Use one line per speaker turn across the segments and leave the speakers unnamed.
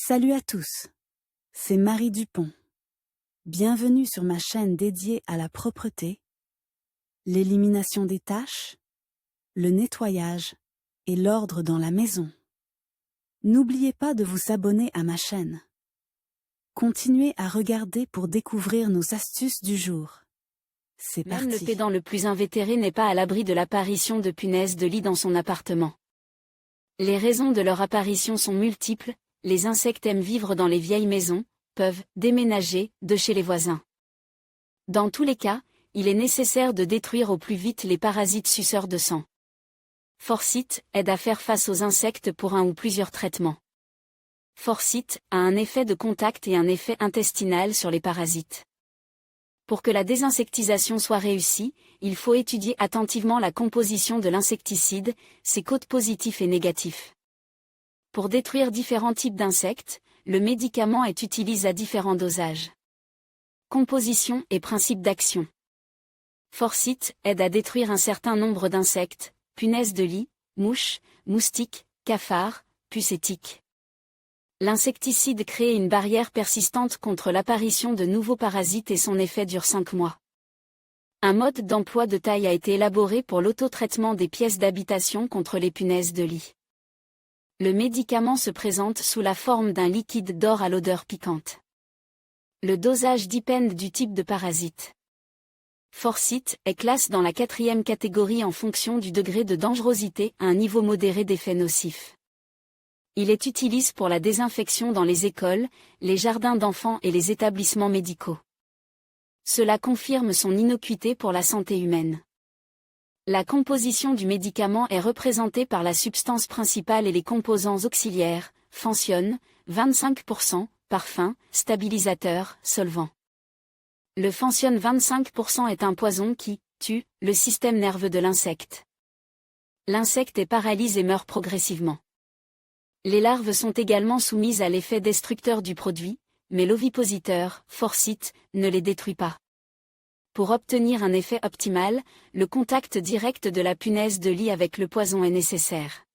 Salut à tous, c'est Marie Dupont. Bienvenue sur ma chaîne dédiée à la propreté, l'élimination des taches, le nettoyage et l'ordre dans la maison. N'oubliez pas de vous abonner à ma chaîne. Continuez à regarder pour découvrir nos astuces du jour. C'est
Même
parti.
le pédant le plus invétéré n'est pas à l'abri de l'apparition de punaises de lit dans son appartement. Les raisons de leur apparition sont multiples. Les insectes aiment vivre dans les vieilles maisons, peuvent déménager de chez les voisins. Dans tous les cas, il est nécessaire de détruire au plus vite les parasites suceurs de sang. Forsyth aide à faire face aux insectes pour un ou plusieurs traitements. Forsyth a un effet de contact et un effet intestinal sur les parasites. Pour que la désinsectisation soit réussie, il faut étudier attentivement la composition de l'insecticide, ses côtés positifs et négatifs. Pour détruire différents types d'insectes, le médicament est utilisé à différents dosages. Composition et principe d'action. Forsyth aide à détruire un certain nombre d'insectes, punaises de lit, mouches, moustiques, cafards, puces et tiques. L'insecticide crée une barrière persistante contre l'apparition de nouveaux parasites et son effet dure 5 mois. Un mode d'emploi de taille a été élaboré pour l'auto-traitement des pièces d'habitation contre les punaises de lit. Le médicament se présente sous la forme d'un liquide d'or à l'odeur piquante. Le dosage dépend du type de parasite. Forsyth est classé dans la 4e catégorie en fonction du degré de dangerosité à un niveau modéré d'effets nocifs. Il est utilisé pour la désinfection dans les écoles, les jardins d'enfants et les établissements médicaux. Cela confirme son innocuité pour la santé humaine. La composition du médicament est représentée par la substance principale et les composants auxiliaires, fenthione, 25%, parfum, stabilisateur, solvant. Le fenthione 25% est un poison qui tue le système nerveux de l'insecte. L'insecte est paralysé et meurt progressivement. Les larves sont également soumises à l'effet destructeur du produit, mais l'ovipositeur, Forsyth, ne les détruit pas. Pour obtenir un effet optimal, le contact direct de la punaise de lit avec le poison est nécessaire.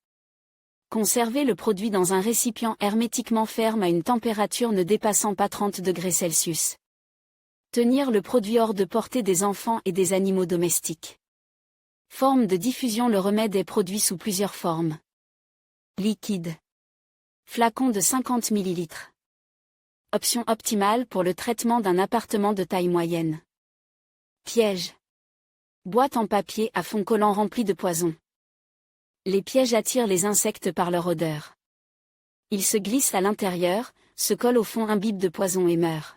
Conservez le produit dans un récipient hermétiquement ferme à une température ne dépassant pas 30 degrés Celsius. Tenir le produit hors de portée des enfants et des animaux domestiques. Forme de diffusion. Le remède est produit sous plusieurs formes. Liquide. Flacon de 50 ml. Option optimale pour le traitement d'un appartement de taille moyenne. Piège. Boîte en papier à fond collant remplie de poison. Les pièges attirent les insectes par leur odeur. Ils se glissent à l'intérieur, se collent au fond, imbibent de poison et meurent.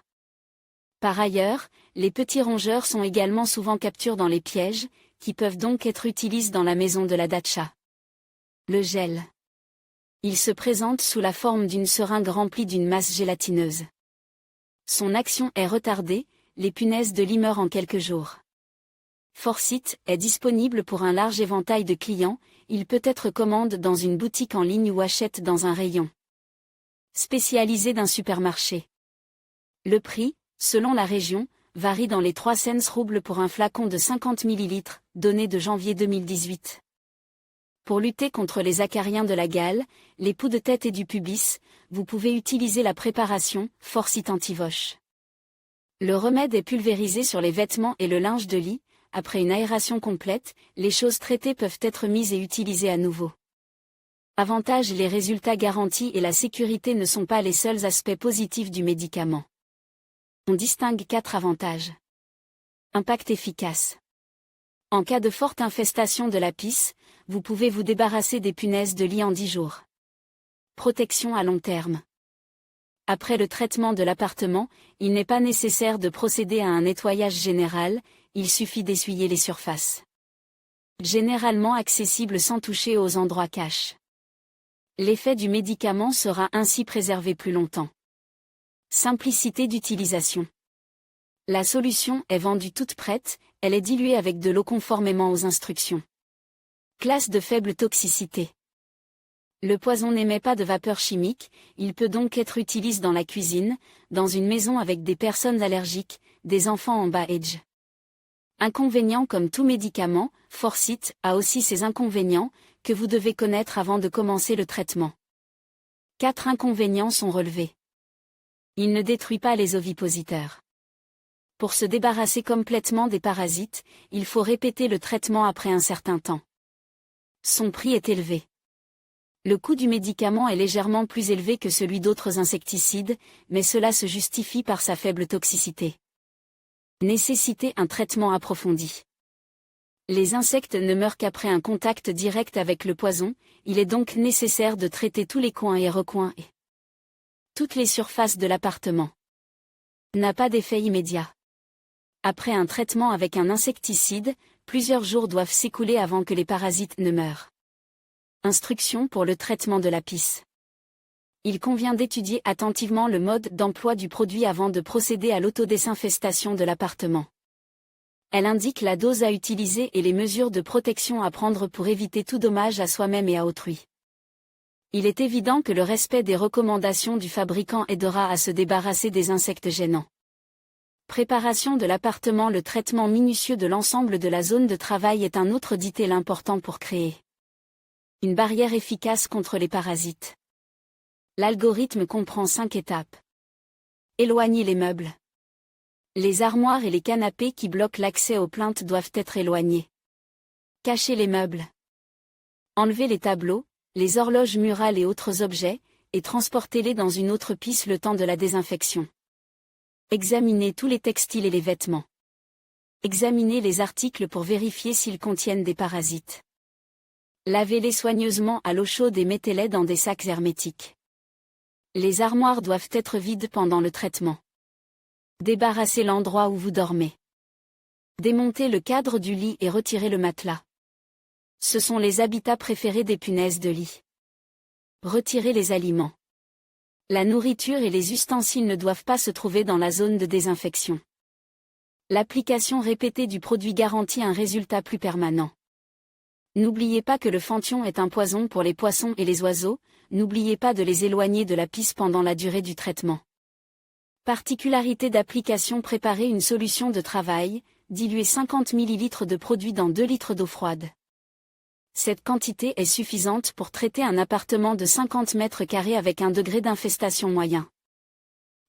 Par ailleurs, les petits rongeurs sont également souvent capturés dans les pièges, qui peuvent donc être utilisés dans la maison de la datcha. Le gel. Il se présente sous la forme d'une seringue remplie d'une masse gélatineuse. Son action est retardée, les punaises de lit meurent en quelques jours. Forsyth est disponible pour un large éventail de clients, il peut être commandé dans une boutique en ligne ou achète dans un rayon spécialisé d'un supermarché. Le prix, selon la région, varie dans les 3 cents roubles pour un flacon de 50 ml, donné de janvier 2018. Pour lutter contre les acariens de la gale, les poux de tête et du pubis, vous pouvez utiliser la préparation Forsyth Antivoche. Le remède est pulvérisé sur les vêtements et le linge de lit. Après une aération complète, les choses traitées peuvent être mises et utilisées à nouveau. Avantage: les résultats garantis et la sécurité ne sont pas les seuls aspects positifs du médicament. On distingue 4 avantages. Impact efficace. En cas de forte infestation de la pisse, vous pouvez vous débarrasser des punaises de lit en 10 jours. Protection à long terme. Après le traitement de l'appartement, il n'est pas nécessaire de procéder à un nettoyage général, il suffit d'essuyer les surfaces. Généralement accessible sans toucher aux endroits cachés. L'effet du médicament sera ainsi préservé plus longtemps. Simplicité d'utilisation. La solution est vendue toute prête, elle est diluée avec de l'eau conformément aux instructions. Classe de faible toxicité. Le poison n'émet pas de vapeur chimique, il peut donc être utilisé dans la cuisine, dans une maison avec des personnes allergiques, des enfants en bas âge. Inconvénients: comme tout médicament, Forsyth a aussi ses inconvénients, que vous devez connaître avant de commencer le traitement. 4 inconvénients sont relevés. Il ne détruit pas les ovipositeurs. Pour se débarrasser complètement des parasites, il faut répéter le traitement après un certain temps. Son prix est élevé. Le coût du médicament est légèrement plus élevé que celui d'autres insecticides, mais cela se justifie par sa faible toxicité. Nécessiter un traitement approfondi. Les insectes ne meurent qu'après un contact direct avec le poison, il est donc nécessaire de traiter tous les coins et recoins et toutes les surfaces de l'appartement. N'a pas d'effet immédiat. Après un traitement avec un insecticide, plusieurs jours doivent s'écouler avant que les parasites ne meurent. Instructions pour le traitement de l'apis. Il convient d'étudier attentivement le mode d'emploi du produit avant de procéder à l'autodésinfestation de l'appartement. Elle indique la dose à utiliser et les mesures de protection à prendre pour éviter tout dommage à soi-même et à autrui. Il est évident que le respect des recommandations du fabricant aidera à se débarrasser des insectes gênants. Préparation de l'appartement. Le traitement minutieux de l'ensemble de la zone de travail est un autre détail important pour créer une barrière efficace contre les parasites. L'algorithme comprend 5 étapes. Éloigner les meubles. Les armoires et les canapés qui bloquent l'accès aux plaintes doivent être éloignés. Cacher les meubles. Enlever les tableaux, les horloges murales et autres objets, et transportez-les dans une autre pièce le temps de la désinfection. Examinez tous les textiles et les vêtements. Examinez les articles pour vérifier s'ils contiennent des parasites. Lavez-les soigneusement à l'eau chaude et mettez-les dans des sacs hermétiques. Les armoires doivent être vides pendant le traitement. Débarrassez l'endroit où vous dormez. Démontez le cadre du lit et retirez le matelas. Ce sont les habitats préférés des punaises de lit. Retirez les aliments. La nourriture et les ustensiles ne doivent pas se trouver dans la zone de désinfection. L'application répétée du produit garantit un résultat plus permanent. N'oubliez pas que le fenthion est un poison pour les poissons et les oiseaux, n'oubliez pas de les éloigner de la pisse pendant la durée du traitement. Particularité d'application. Préparez une solution de travail, diluez 50 ml de produit dans 2 litres d'eau froide. Cette quantité est suffisante pour traiter un appartement de 50 mètres carrés avec un degré d'infestation moyen.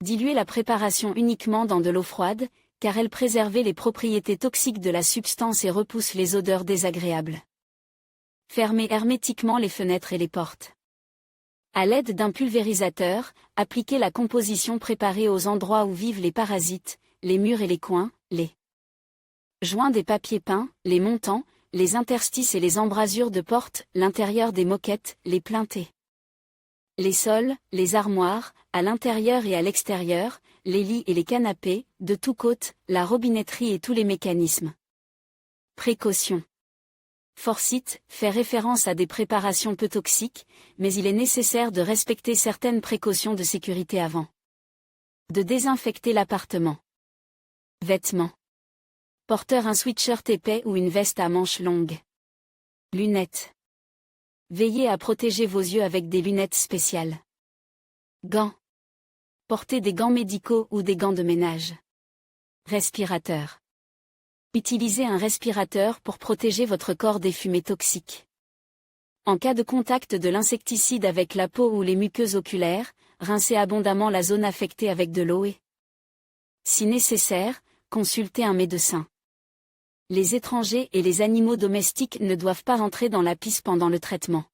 Diluez la préparation uniquement dans de l'eau froide, car elle préserve les propriétés toxiques de la substance et repousse les odeurs désagréables. Fermez hermétiquement les fenêtres et les portes. À l'aide d'un pulvérisateur, appliquez la composition préparée aux endroits où vivent les parasites, les murs et les coins, les joints des papiers peints, les montants, les interstices et les embrasures de portes, l'intérieur des moquettes, les plinthes, les sols, les armoires, à l'intérieur et à l'extérieur, les lits et les canapés, de tous côtés, la robinetterie et tous les mécanismes. Précautions. Forsyth fait référence à des préparations peu toxiques, mais il est nécessaire de respecter certaines précautions de sécurité avant de désinfecter l'appartement. Vêtements. Porteur un sweatshirt épais ou une veste à manches longues. Lunettes. Veillez à protéger vos yeux avec des lunettes spéciales. Gants. Portez des gants médicaux ou des gants de ménage. Respirateur. Utilisez un respirateur pour protéger votre corps des fumées toxiques. En cas de contact de l'insecticide avec la peau ou les muqueuses oculaires, rincez abondamment la zone affectée avec de l'eau et, si nécessaire, consultez un médecin. Les étrangers et les animaux domestiques ne doivent pas rentrer dans la pisse pendant le traitement.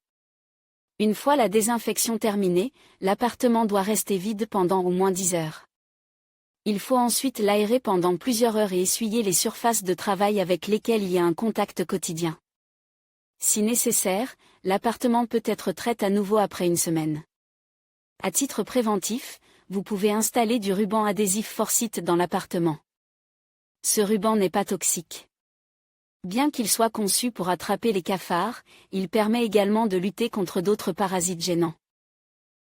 Une fois la désinfection terminée, l'appartement doit rester vide pendant au moins 10 heures. Il faut ensuite l'aérer pendant plusieurs heures et essuyer les surfaces de travail avec lesquelles il y a un contact quotidien. Si nécessaire, l'appartement peut être traité à nouveau après une semaine. À titre préventif, vous pouvez installer du ruban adhésif Forsyth dans l'appartement. Ce ruban n'est pas toxique. Bien qu'il soit conçu pour attraper les cafards, il permet également de lutter contre d'autres parasites gênants.